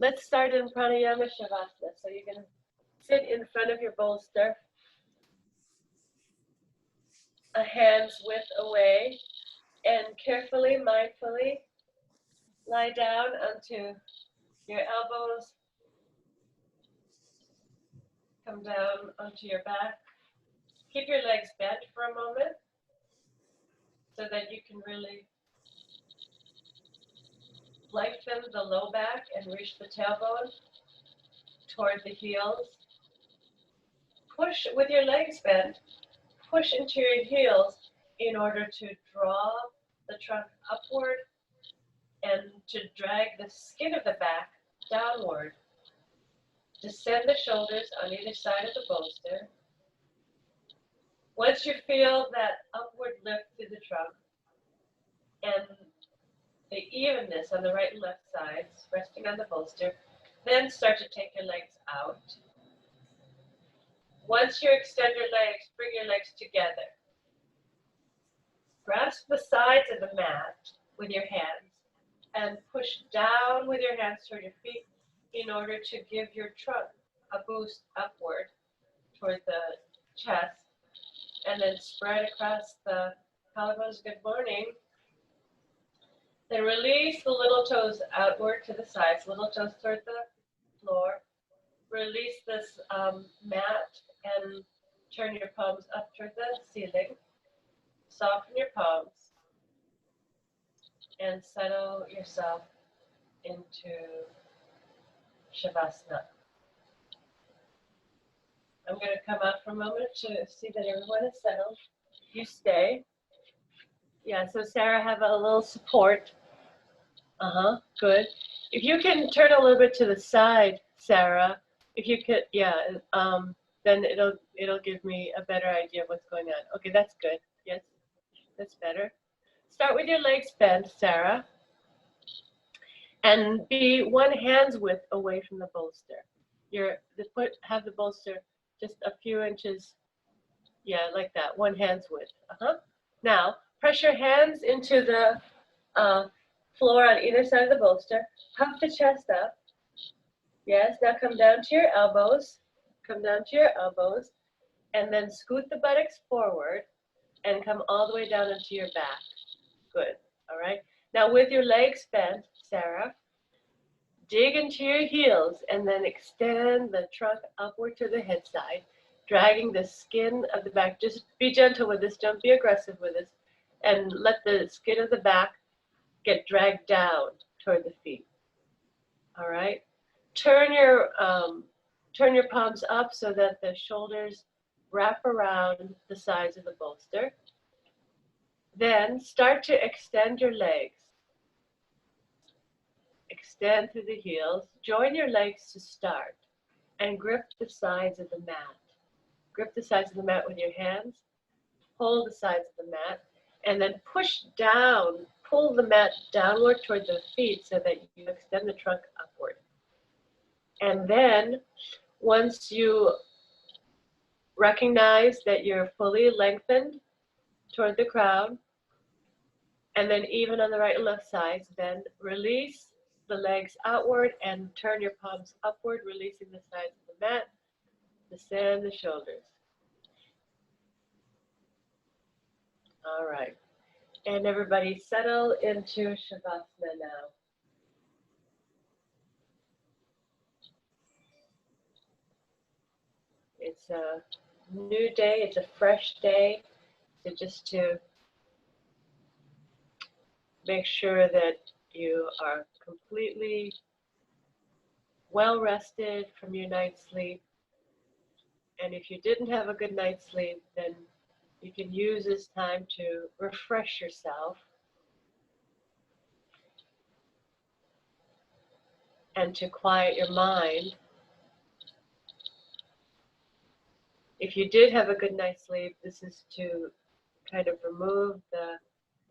Let's start in Pranayama Shavasana. So you're going to sit in front of your bolster, a hand's width away, and carefully, mindfully lie down onto your elbows, come down onto your back. Keep your legs bent for a moment so that you can really lengthen the low back and reach the tailbone toward the heels. Push with your legs bent, push into your heels in order to draw the trunk upward and to drag the skin of the back downward. Descend the shoulders on either side of the bolster. Once you feel that upward lift through the trunk and the evenness on the right and left sides, resting on the bolster, then start to take your legs out. Once you extend your legs, bring your legs together. Grasp the sides of the mat with your hands and push down with your hands toward your feet in order to give your trunk a boost upward toward the chest, and then spread across the collarbones. Good morning. Then release the little toes outward to the sides, little toes toward the floor. Release this mat and turn your palms up toward the ceiling. Soften your palms and settle yourself into Shavasana. I'm going to come out for a moment to see that everyone is settled. You stay. Yeah, so Sarah, have a little support. Good. If you can turn a little bit to the side, Sarah, if you could, yeah, then it'll give me a better idea of what's going on. Okay, that's good. Yes, that's better. Start with your legs bent, Sarah, and be one hand's width away from the bolster. Have the bolster just a few inches, yeah, like that, one hand's width. Now, press your hands into the floor on either side of the bolster. Puff the chest up. Yes, now come down to your elbows. Come down to your elbows. And then scoot the buttocks forward and come all the way down into your back. Good. All right. Now with your legs bent, Sarah, dig into your heels and then extend the trunk upward to the head side, dragging the skin of the back. Just be gentle with this. Don't be aggressive with this. And let the skin of the back get dragged down toward the feet. All right. Turn your palms up so that the shoulders wrap around the sides of the bolster. Then start to extend your legs. Extend through the heels. Join your legs to start and grip the sides of the mat. Grip the sides of the mat with your hands. Hold the sides of the mat and then push down. Pull the mat downward toward the feet so that you extend the trunk upward. And then once you recognize that you're fully lengthened toward the crown, and then even on the right and left sides, then release the legs outward and turn your palms upward, releasing the sides of the mat, descend the shoulders. All right. And everybody settle into Shavasana now. It's a new day, it's a fresh day, so just to make sure that you are completely well rested from your night's sleep. And if you didn't have a good night's sleep, then you can use this time to refresh yourself and to quiet your mind. If you did have a good night's sleep, this is to kind of remove the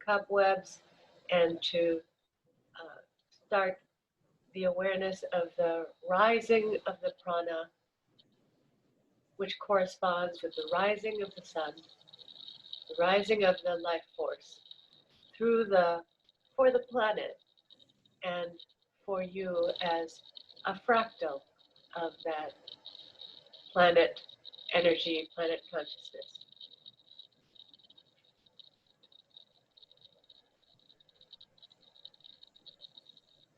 cobwebs and to start the awareness of the rising of the prana, which corresponds with the rising of the sun, the rising of the life force for the planet and for you as a fractal of that planet energy, planet consciousness.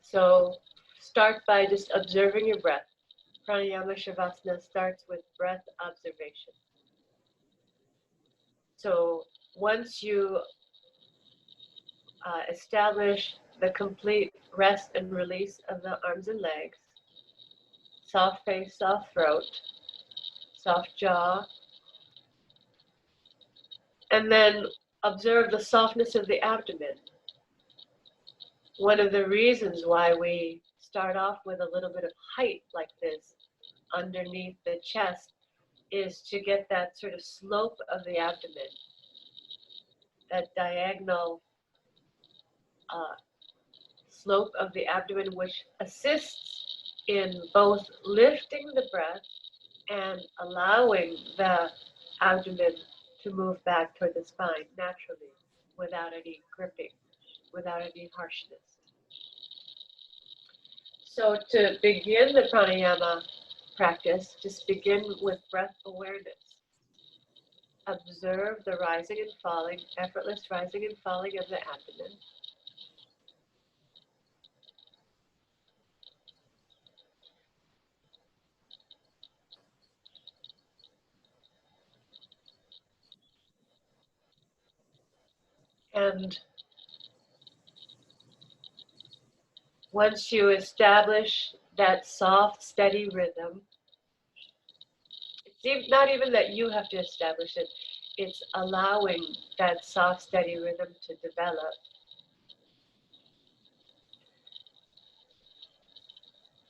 So start by just observing your breath. Pranayama Shavasana starts with breath observation. So once you establish the complete rest and release of the arms and legs, soft face, soft throat, soft jaw, and then observe the softness of the abdomen. One of the reasons why we start off with a little bit of height like this underneath the chest is to get that sort of slope of the abdomen, that diagonal slope of the abdomen, which assists in both lifting the breath and allowing the abdomen to move back toward the spine naturally without any gripping, without any harshness. So to begin the pranayama practice, just begin with breath awareness. Observe the rising and falling, effortless rising and falling of the abdomen. And once you establish that soft, steady rhythm, it's not even that you have to establish it, it's allowing that soft, steady rhythm to develop.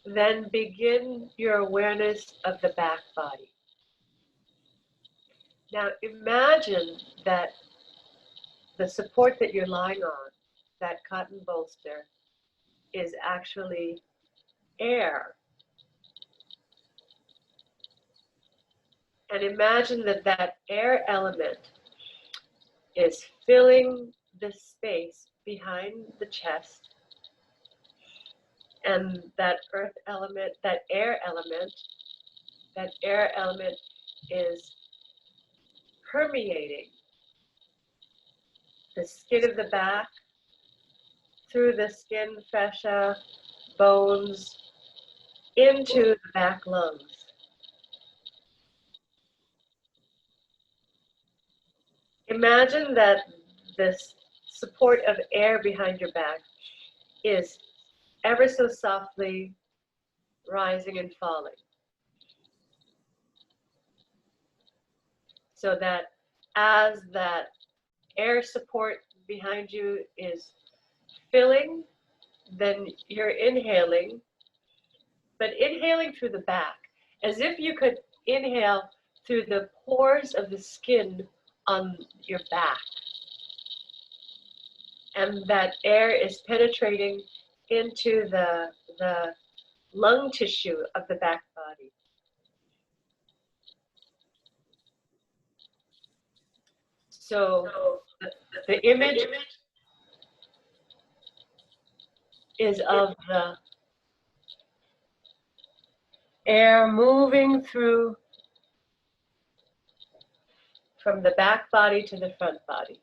Then begin your awareness of the back body. Now imagine that the support that you're lying on, that cotton bolster, is actually air. And imagine that that air element is filling the space behind the chest, and that earth element, that air element is permeating the skin of the back, through the skin, fascia, bones, into the back lungs. Imagine that this support of air behind your back is ever so softly rising and falling. So that as that air support behind you is filling, then you're inhaling, but inhaling through the back, as if you could inhale through the pores of the skin on your back. And that air is penetrating into the lung tissue of the back body. So the image is of the air moving through from the back body to the front body.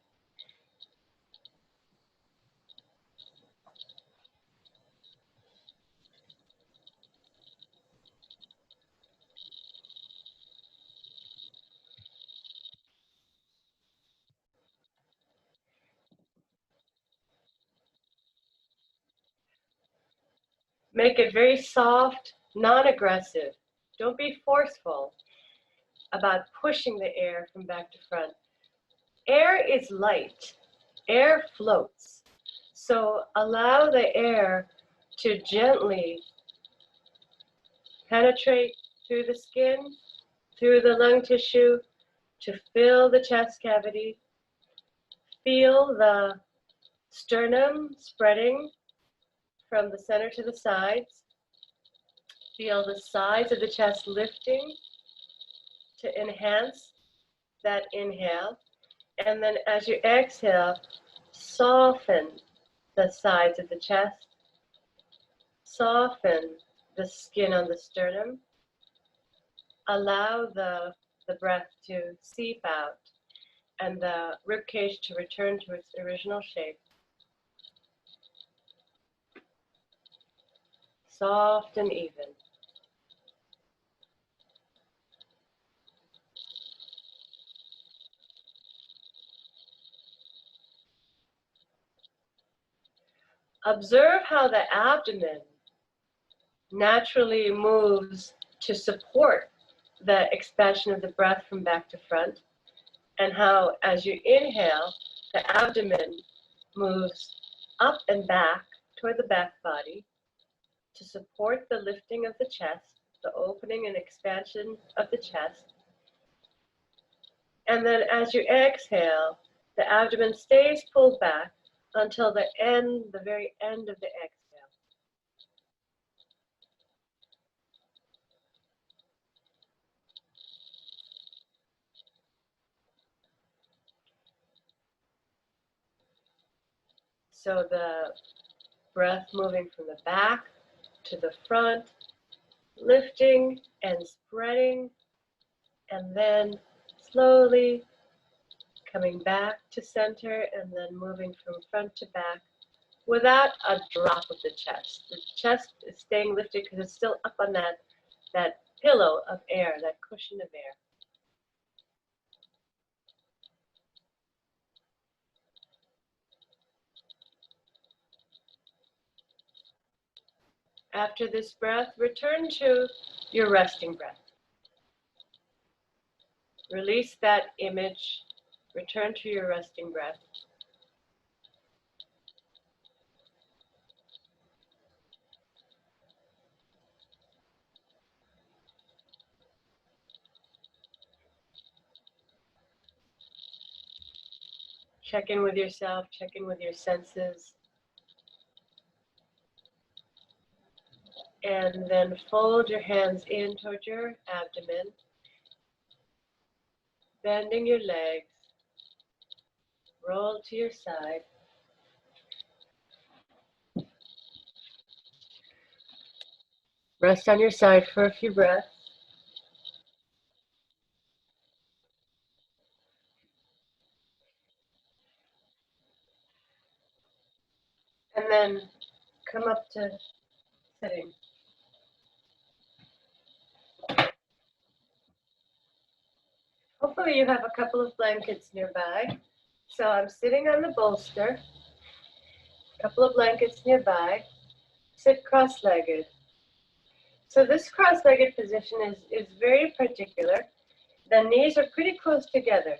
Make it very soft, non-aggressive. Don't be forceful about pushing the air from back to front. Air is light. Air floats. So allow the air to gently penetrate through the skin, through the lung tissue, to fill the chest cavity. Feel the sternum spreading from the center to the sides. Feel the sides of the chest lifting to enhance that inhale. And then as you exhale, soften the sides of the chest. Soften the skin on the sternum. Allow the breath to seep out and the rib cage to return to its original shape. Soft and even. Observe how the abdomen naturally moves to support the expansion of the breath from back to front, and how as you inhale, the abdomen moves up and back toward the back body to support the lifting of the chest, the opening and expansion of the chest. And then as you exhale, the abdomen stays pulled back until the very end of the exhale. So the breath moving from the back to the front, lifting and spreading, and then slowly coming back to center and then moving from front to back without a drop of the chest. The chest is staying lifted because it's still up on that pillow of air, that cushion of air. After this breath, return to your resting breath. Release that image, return to your resting breath. Check in with yourself, check in with your senses. And then fold your hands in toward your abdomen, bending your legs, roll to your side. Rest on your side for a few breaths. And then come up to sitting. Hopefully you have a couple of blankets nearby. So I'm sitting on the bolster, a couple of blankets nearby. Sit cross-legged. So this cross-legged position is very particular. The knees are pretty close together.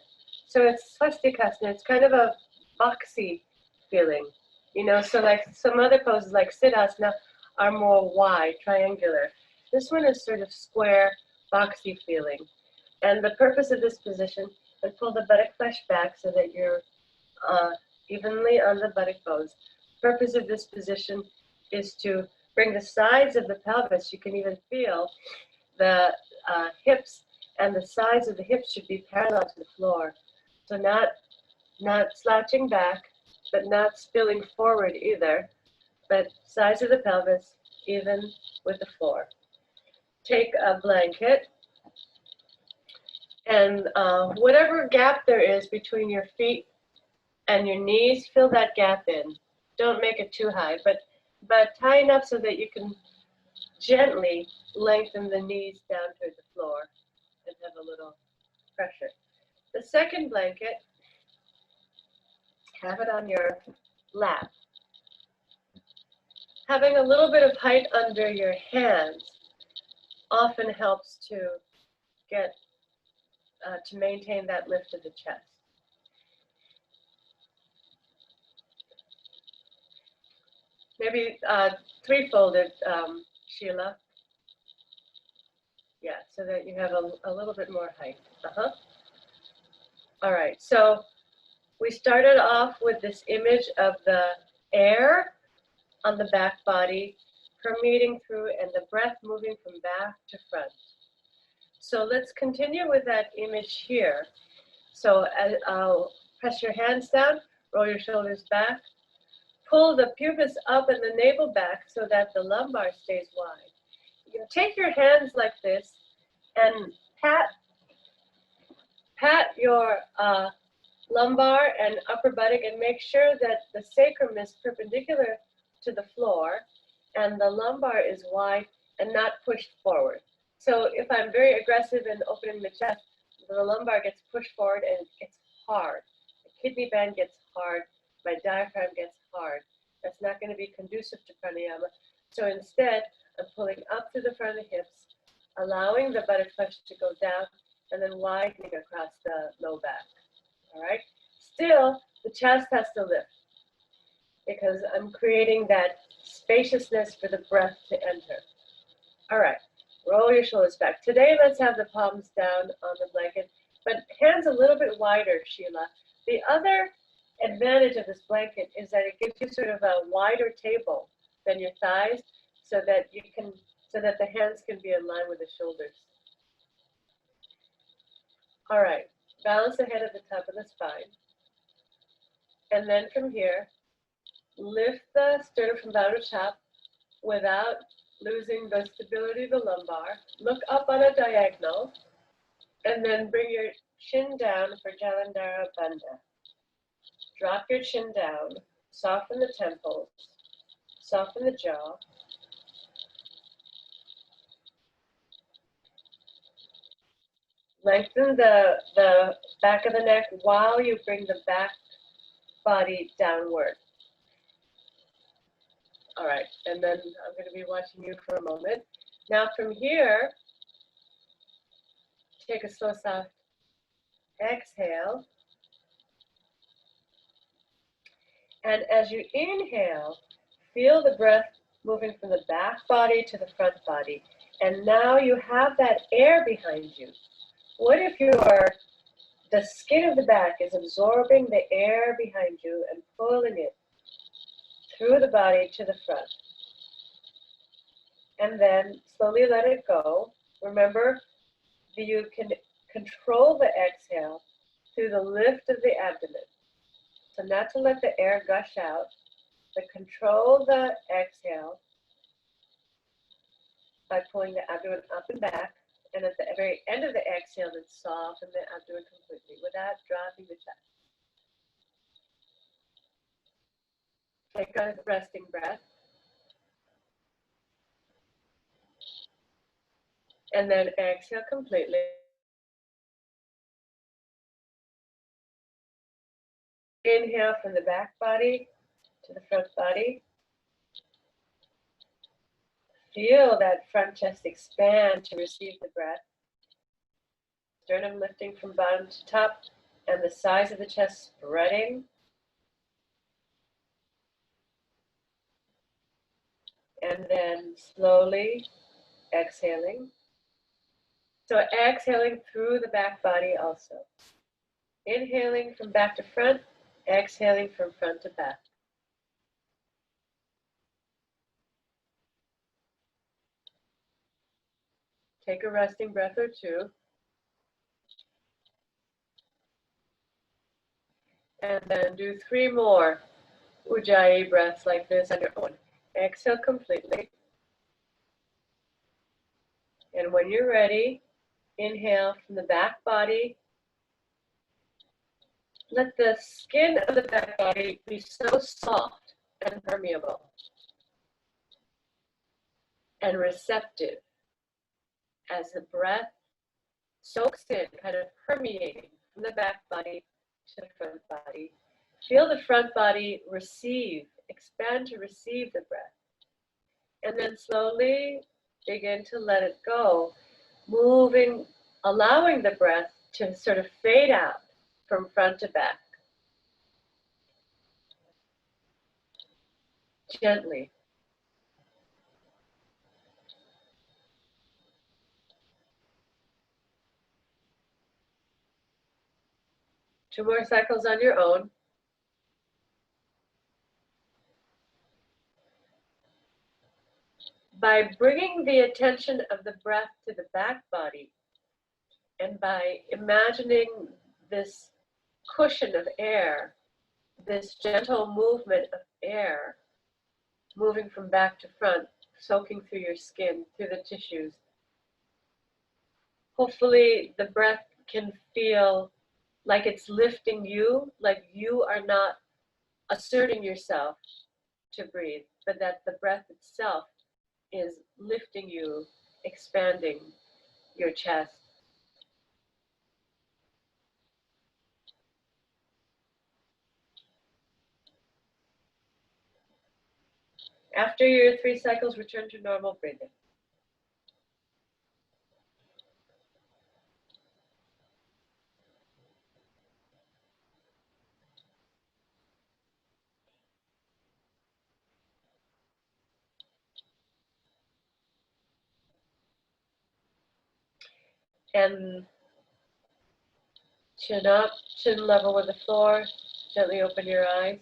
So it's swastikasana. It's kind of a boxy feeling. You know, so like some other poses like siddhasana are more wide, triangular. This one is sort of square, boxy feeling. And the purpose of this position is pull the buttock flesh back so that you're evenly on the buttock bones. The purpose of this position is to bring the sides of the pelvis. You can even feel the hips, and the sides of the hips should be parallel to the floor. So not slouching back, but not spilling forward either, but sides of the pelvis even with the floor. Take a blanket, and whatever gap there is between your feet and your knees, fill that gap in. Don't make it too high, but tie enough so that you can gently lengthen the knees down toward the floor and have a little pressure. The second blanket, have it on your lap. Having a little bit of height under your hands often helps to get to maintain that lift of the chest. Maybe three-folded, Sheila. Yeah, so that you have a little bit more height. All right, so we started off with this image of the air on the back body permeating through and the breath moving from back to front. So let's continue with that image here. So press your hands down, roll your shoulders back, pull the pubis up and the navel back so that the lumbar stays wide. take your hands like this and pat your lumbar and upper buttock and make sure that the sacrum is perpendicular to the floor and the lumbar is wide and not pushed forward. So if I'm very aggressive in opening the chest, the lumbar gets pushed forward and it gets hard. The kidney band gets hard, my diaphragm gets hard. That's not going to be conducive to pranayama. So instead, I'm pulling up to the front of the hips, allowing the buttock flesh to go down, and then widening across the low back. All right? Still, the chest has to lift because I'm creating that spaciousness for the breath to enter. All right, roll your shoulders back. Today, let's have the palms down on the blanket, but hands a little bit wider, Sheila. The other advantage of this blanket is that it gives you sort of a wider table than your thighs, so that the hands can be in line with the shoulders. All right, balance the head at the top of the spine. And then from here, lift the sternum from bottom to top without losing the stability of the lumbar. Look up on a diagonal, and then bring your chin down for Jalandhara Bandha. Drop your chin down, soften the temples, soften the jaw. Lengthen the back of the neck while you bring the back body downward. All right, and then I'm going to be watching you for a moment. Now from here, take a slow, soft exhale. And as you inhale, feel the breath moving from the back body to the front body. And now you have that air behind you. What if the skin of the back is absorbing the air behind you and pulling it through the body to the front? And then slowly let it go. Remember, you can control the exhale through the lift of the abdomen. So not to let the air gush out, but control the exhale by pulling the abdomen up and back. And at the very end of the exhale, then soften the abdomen completely without dropping the chest. Take a resting breath. And then exhale completely. Inhale from the back body to the front body. Feel that front chest expand to receive the breath. Sternum lifting from bottom to top and the size of the chest spreading. And then slowly exhaling. So exhaling through the back body also. Inhaling from back to front, exhaling from front to back. Take a resting breath or two. And then do 3 more Ujjayi breaths like this on your own. Exhale completely. And when you're ready, inhale from the back body. Let the skin of the back body be so soft and permeable and receptive as the breath soaks in, kind of permeating from the back body to the front body. Feel the front body receive, expand to receive the breath. And then slowly begin to let it go, moving, allowing the breath to sort of fade out from front to back. Gently. Two more cycles on your own. By bringing the attention of the breath to the back body, and by imagining this cushion of air, this gentle movement of air, moving from back to front, soaking through your skin, through the tissues. Hopefully the breath can feel like it's lifting you, like you are not asserting yourself to breathe, but that the breath itself is lifting you, expanding your chest. After your 3 cycles, return to normal breathing. And chin up, chin level with the floor. Gently open your eyes.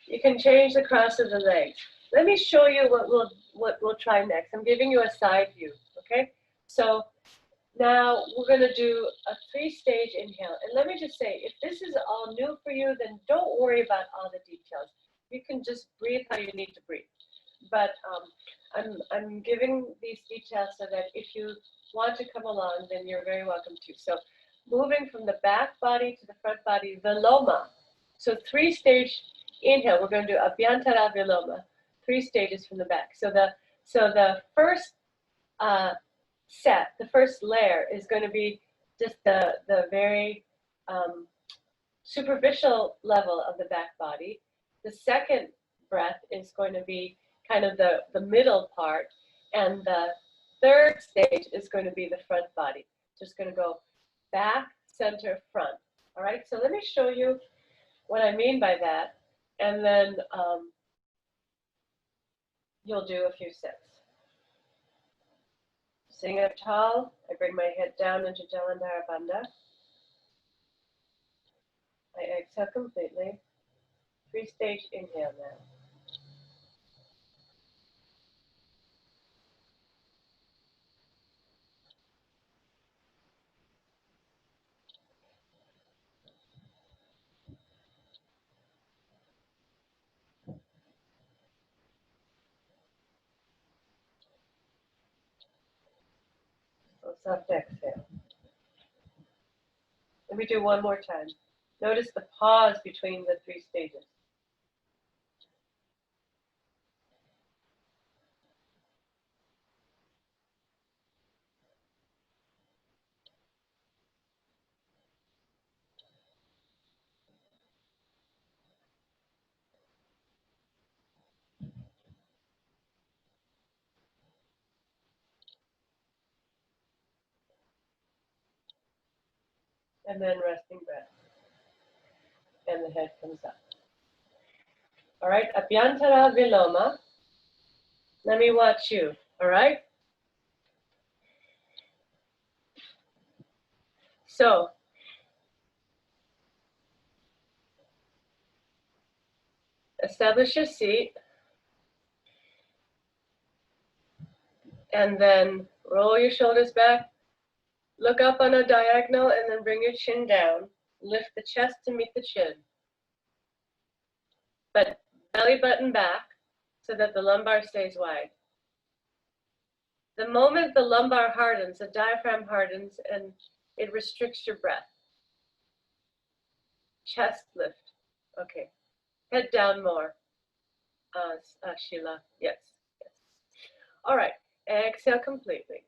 You can change the cross of the legs. Let me show you what we'll try next. I'm giving you a side view, okay? So now we're going to do a 3-stage inhale. And let me just say, if this is all new for you, then don't worry about all the details. You can just breathe how you need to breathe. But I'm giving these details so that if you want to come along, then you're very welcome to. So moving from the back body to the front body, Viloma. So 3-stage inhale, we're going to do Abhyantara Viloma, 3 stages from the back. So the first set, the first layer is going to be just the very superficial level of the back body. The second breath is going to be kind of the middle part, and the third stage is going to be the front body. So it's going to go back, center, front. All right, so let me show you what I mean by that, and then you'll do a few sets. Sitting up tall, I bring my head down into Jalandhara Bandha. I exhale completely. 3-stage inhale now. So soft exhale. Let me do one more time. Notice the pause between the 3 stages. And then resting breath. And the head comes up. All right, Abhyantara Viloma. Let me watch you, all right? So, establish your seat. And then roll your shoulders back. Look up on a diagonal and then bring your chin down. Lift the chest to meet the chin. But belly button back so that the lumbar stays wide. The moment the lumbar hardens, the diaphragm hardens, and it restricts your breath. Chest lift. Okay. Head down more. Sheila. Yes. Yes. All right. Exhale completely.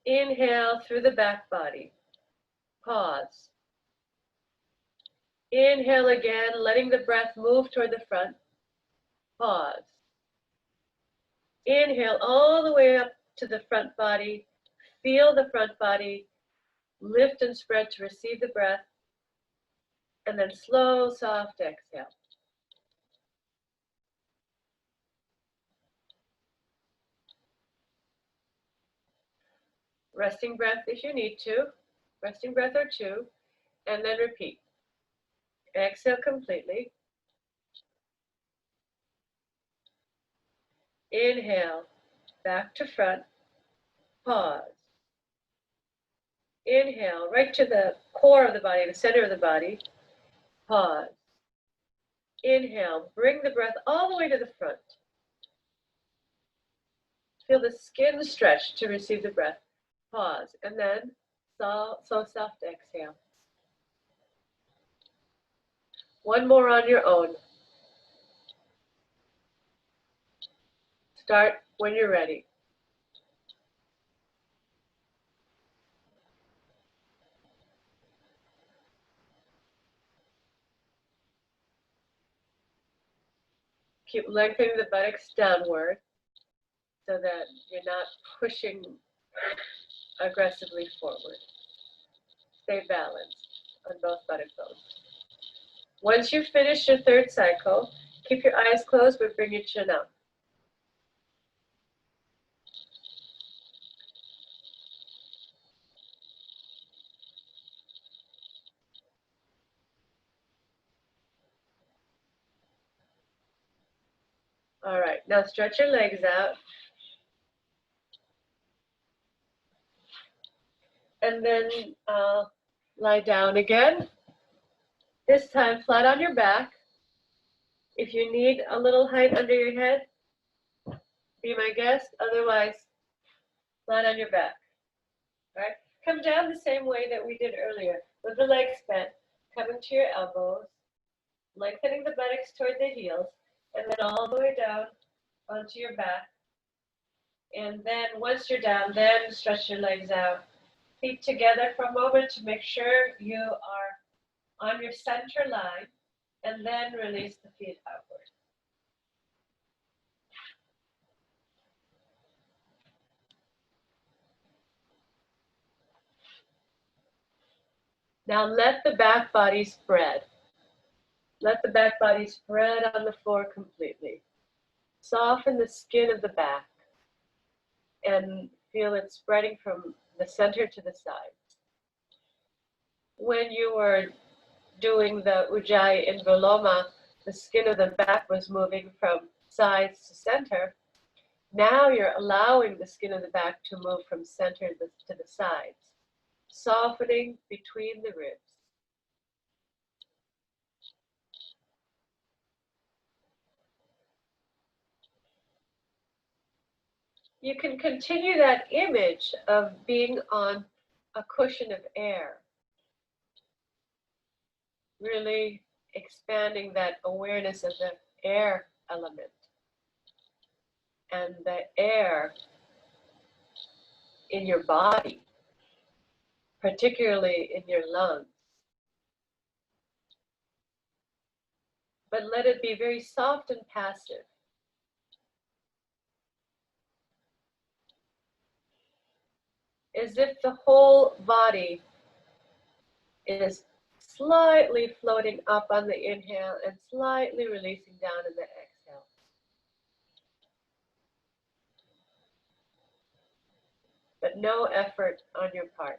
Inhale through the back body. Pause. Inhale again, letting the breath move toward the front. Pause. Inhale all the way up to the front body. Feel the front body lift and spread to receive the breath. And then slow, soft exhale. Resting breath if you need to. Resting breath or 2. And then repeat. Exhale completely. Inhale, back to front. Pause. Inhale, right to the core of the body, the center of the body. Pause. Inhale, bring the breath all the way to the front. Feel the skin stretch to receive the breath. Pause, and then soft exhale. One more on your own. Start when you're ready. Keep lengthening the buttocks downward so that you're not pushing aggressively forward. Stay balanced on both buttock bones. Once you finish your third cycle, keep your eyes closed, but bring your chin up. All right, now stretch your legs out. And then lie down again. This time flat on your back. If you need a little height under your head, be my guest. Otherwise, flat on your back. All right, come down the same way that we did earlier, with the legs bent, coming to your elbows, lengthening the buttocks toward the heels, and then all the way down onto your back. And then once you're down, then stretch your legs out. Feet together for a moment to make sure you are on your center line, and then release the feet outward. Now let the back body spread. Let the back body spread on the floor completely. Soften the skin of the back and feel it spreading from the center to the sides. When you were doing the Ujjayi in Viloma, the skin of the back was moving from sides to center. Now you're allowing the skin of the back to move from center to the sides, softening between the ribs. You can continue that image of being on a cushion of air, really expanding that awareness of the air element and the air in your body, particularly in your lungs. But let it be very soft and passive. As if the whole body is slightly floating up on the inhale and slightly releasing down in the exhale. But no effort on your part.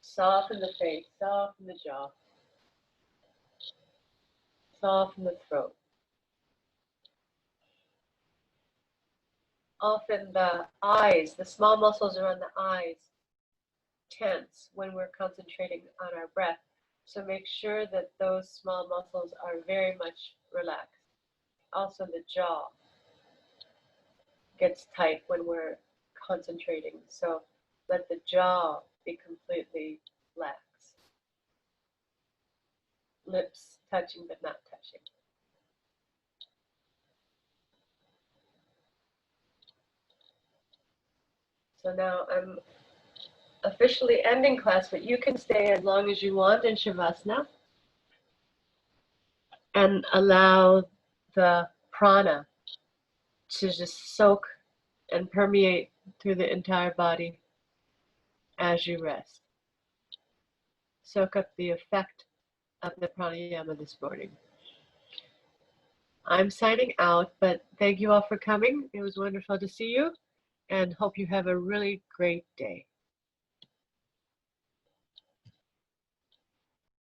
Soften the face, soften the jaw, soften the throat. Often the eyes, the small muscles around the eyes, tense when we're concentrating on our breath. So make sure that those small muscles are very much relaxed. Also the jaw gets tight when we're concentrating. So let the jaw be completely lax. Lips touching but not touching. So now I'm officially ending class, but you can stay as long as you want in Shavasana and allow the prana to just soak and permeate through the entire body as you rest. Soak up the effect of the pranayama this morning. I'm signing out, but thank you all for coming. It was wonderful to see you, and hope you have a really great day.